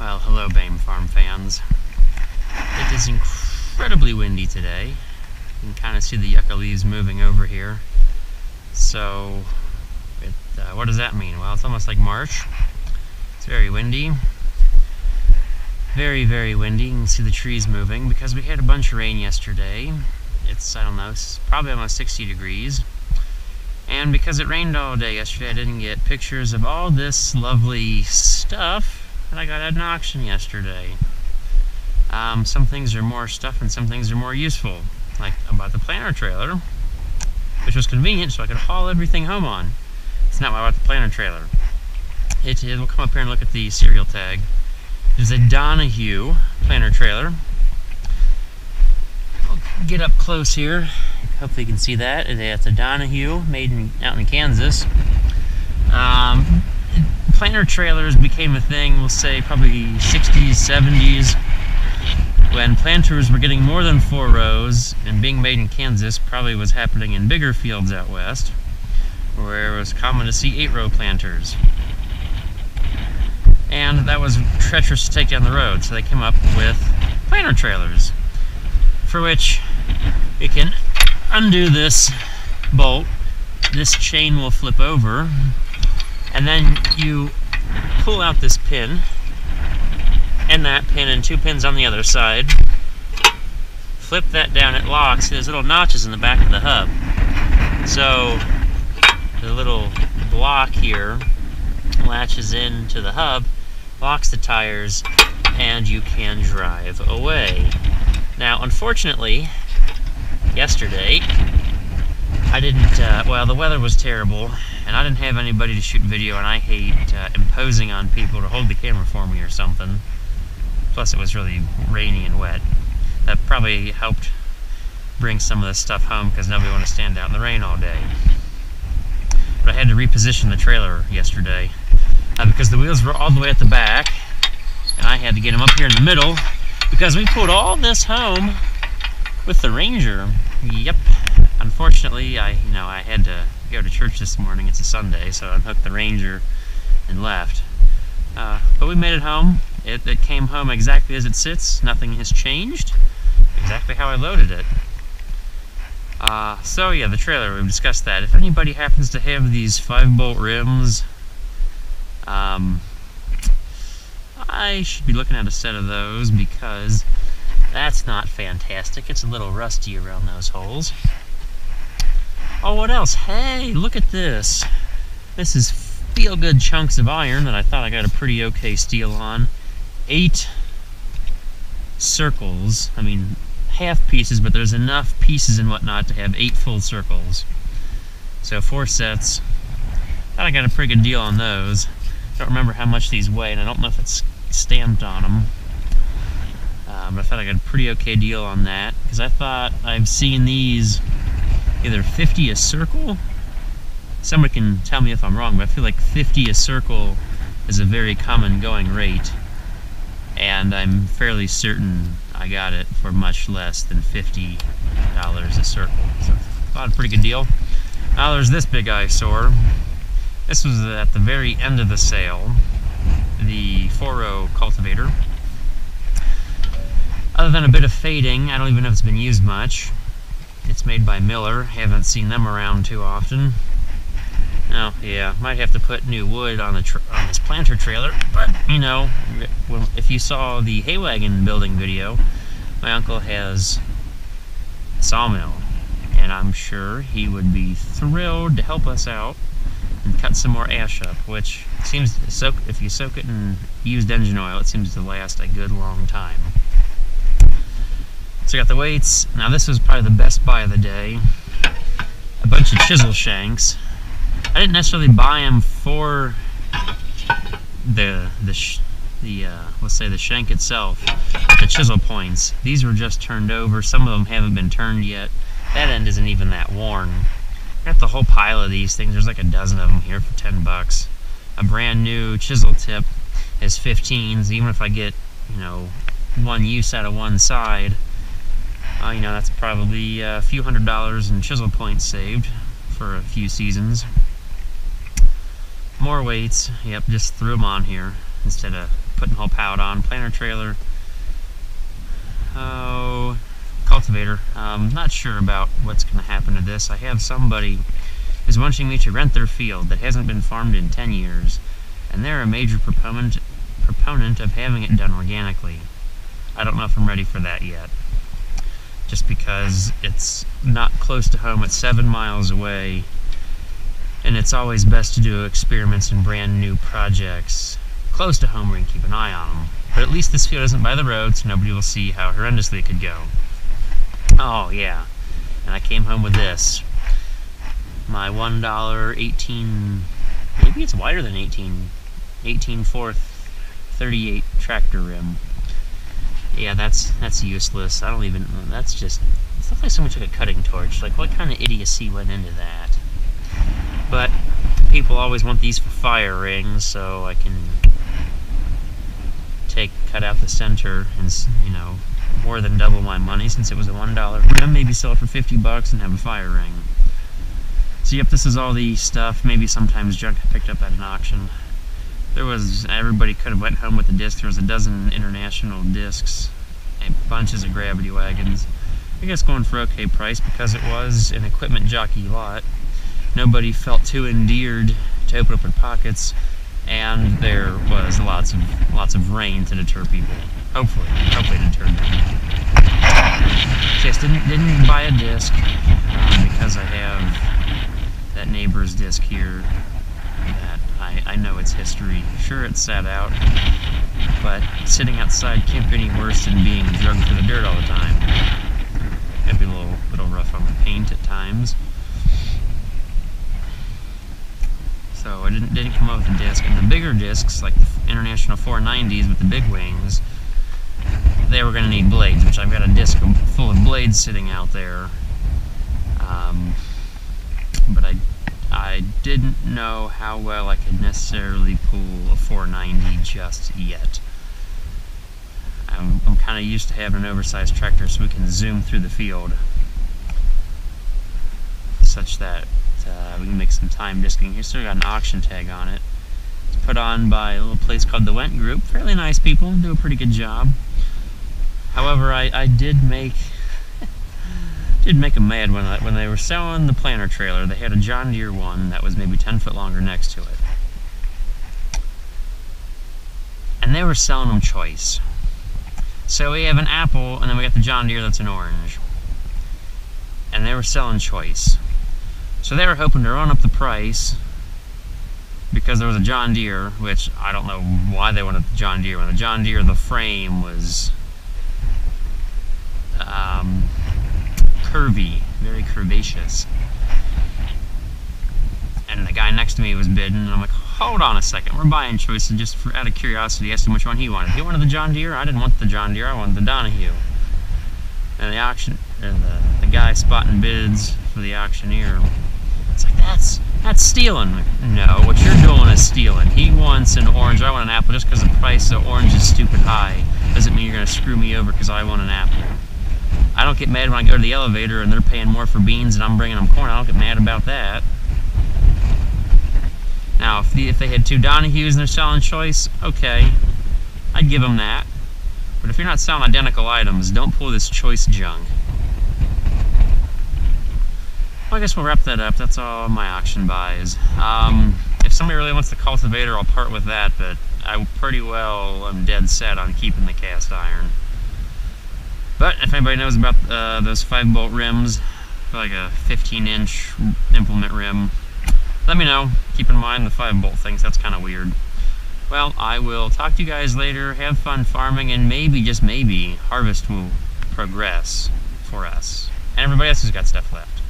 Well, hello Bame Farm fans. It is incredibly windy today. You can kind of see the yucca leaves moving over here. So, what does that mean? Well, it's almost like March. It's very windy. Very, very windy. You can see the trees moving because we had a bunch of rain yesterday. It's, I don't know, it's probably almost 60 degrees. And because it rained all day yesterday, I didn't get pictures of all this lovely stuff that I got at an auction yesterday. Some things are more stuff and some things are more useful. Like I bought the planter trailer, which was convenient so I could haul everything home on. It's not why I bought the planter trailer. We'll come up here and look at the serial tag. There's a Donahue planter trailer. I'll get up close here. Hopefully you can see that. It's a Donahue made out in Kansas. Planter trailers became a thing, we'll say probably 60s, 70s, when planters were getting more than 4 rows, and being made in Kansas probably was happening in bigger fields out west, where it was common to see 8-row planters. And that was treacherous to take down the road, so they came up with planter trailers, for which you can undo this bolt, this chain will flip over, and then you pull out this pin, and that pin, and 2 pins on the other side. Flip that down, it locks. There's little notches in the back of the hub. So the little block here latches into the hub, locks the tires, and you can drive away. Now, unfortunately, yesterday, I didn't, well, the weather was terrible, and I didn't have anybody to shoot video, and I hate imposing on people to hold the camera for me or something. Plus, it was really rainy and wet. That probably helped bring some of this stuff home, because nobody wanted to stand out in the rain all day. But I had to reposition the trailer yesterday, because the wheels were all the way at the back, and I had to get them up here in the middle, because we pulled all this home with the Ranger. Yep. Unfortunately, I had to go to church this morning. It's a Sunday, so I unhooked the Ranger and left. But we made it home. It came home exactly as it sits. Nothing has changed. Exactly how I loaded it. So yeah, the trailer, we've discussed that. If anybody happens to have these 5-bolt rims, I should be looking at a set of those, because that's not fantastic. It's a little rusty around those holes. Oh, what else? Hey, look at this. This is feel-good chunks of iron that I thought I got a pretty okay steal on. 8 circles. I mean, half pieces, but there's enough pieces and whatnot to have 8 full circles. So 4 sets. Thought I got a pretty good deal on those. Don't remember how much these weigh, and I don't know if it's stamped on them. But I thought I got a pretty okay deal on that, because I thought I've seen these either 50 a circle. Somebody can tell me if I'm wrong, but I feel like 50 a circle is a very common going rate, and I'm fairly certain I got it for much less than $50 a circle. So I thought a pretty good deal. Now there's this big eyesore. This was at the very end of the sale, the 4-row cultivator. Other than a bit of fading, I don't even know if it's been used much. It's made by Miller. Haven't seen them around too often. Oh, yeah, might have to put new wood on this planter trailer, but, you know, if you saw the hay wagon building video, my uncle has a sawmill, and I'm sure he would be thrilled to help us out and cut some more ash up, which seems to if you soak it in used engine oil, it seems to last a good long time. So I got the weights. Now this was probably the best buy of the day. A bunch of chisel shanks. I didn't necessarily buy them for let's say the shank itself, but the chisel points. These were just turned over. Some of them haven't been turned yet. That end isn't even that worn. I got the whole pile of these things. There's like a dozen of them here for 10 bucks. A brand new chisel tip is 15s. Even if I get, one use out of one side, that's probably a few $100s in chisel points saved for a few seasons. More weights. Yep, just threw them on here instead of putting whole pallet on. Planter trailer. Oh, cultivator. Not sure about what's going to happen to this. I have somebody who's wanting me to rent their field that hasn't been farmed in 10 years, and they're a major proponent of having it done organically. I don't know if I'm ready for that yet, just because it's not close to home. It's 7 miles away, and it's always best to do experiments and brand new projects close to home where you can keep an eye on them. But at least this field isn't by the road, so nobody will see how horrendously it could go. Oh yeah, and I came home with this. My $1 18, maybe it's wider than 18/4 38 tractor rim. Yeah, that's useless. I don't even, that's just, it's not like someone took a cutting torch. Like, what kind of idiocy went into that? But people always want these for fire rings, so I can cut out the center and, you know, more than double my money since it was a $1 rim. Maybe sell it for $50 and have a fire ring. So yep, this is all the stuff, maybe sometimes junk I picked up at an auction. Everybody could have went home with the disc. There was a dozen international discs and bunches of gravity wagons. I guess going for okay price because it was an equipment jockey lot. Nobody felt too endeared to open up their pockets, and there was lots of rain to deter people. Hopefully it deterred them. Just didn't buy a disc because I have that neighbor's disc here that I know its history. Sure, it's sat out, but sitting outside can't be any worse than being drugged through the dirt all the time. It'd be a little rough on the paint at times. So I didn't come up with a disc. And the bigger discs, like the International 490s with the big wings, they were going to need blades, which I've got a disc full of blades sitting out there. But I didn't know how well I could necessarily pull a 490 just yet. I'm kind of used to having an oversized tractor so we can zoom through the field, such that we can make some time disking. Here's still got an auction tag on it. It's put on by a little place called the Went Group. Fairly nice people, do a pretty good job. However, I did make them mad when they were selling the planter trailer. They had a John Deere one that was maybe 10 foot longer next to it, and they were selling them choice. So we have an apple, and then we got the John Deere that's an orange, and they were selling choice. So they were hoping to run up the price because there was a John Deere, which I don't know why they wanted the John Deere. When the John Deere, the frame was curvy, very curvaceous. And the guy next to me was bidding, and I'm like, hold on a second, we're buying choice. And just out of curiosity, asked him which one he wanted. He wanted the John Deere. I didn't want the John Deere, I wanted the Donahue. And the guy spotting bids for the auctioneer, it's like, that's stealing. No, what you're doing is stealing. He wants an orange, I want an apple. Just because the price of orange is stupid high doesn't mean you're going to screw me over because I want an apple. I don't get mad when I go to the elevator and they're paying more for beans and I'm bringing them corn. I don't get mad about that. Now, if they had two Donahues and they're selling choice, okay, I'd give them that. But if you're not selling identical items, don't pull this choice junk. Well, I guess we'll wrap that up. That's all my auction buys. If somebody really wants the cultivator, I'll part with that, but I pretty well am dead set on keeping the cast iron. But if anybody knows about those 5-bolt rims, like a 15-inch implement rim, let me know. Keep in mind the 5-bolt things, that's kind of weird. Well, I will talk to you guys later. Have fun farming, and maybe, just maybe, harvest will progress for us. And everybody else who's got stuff left.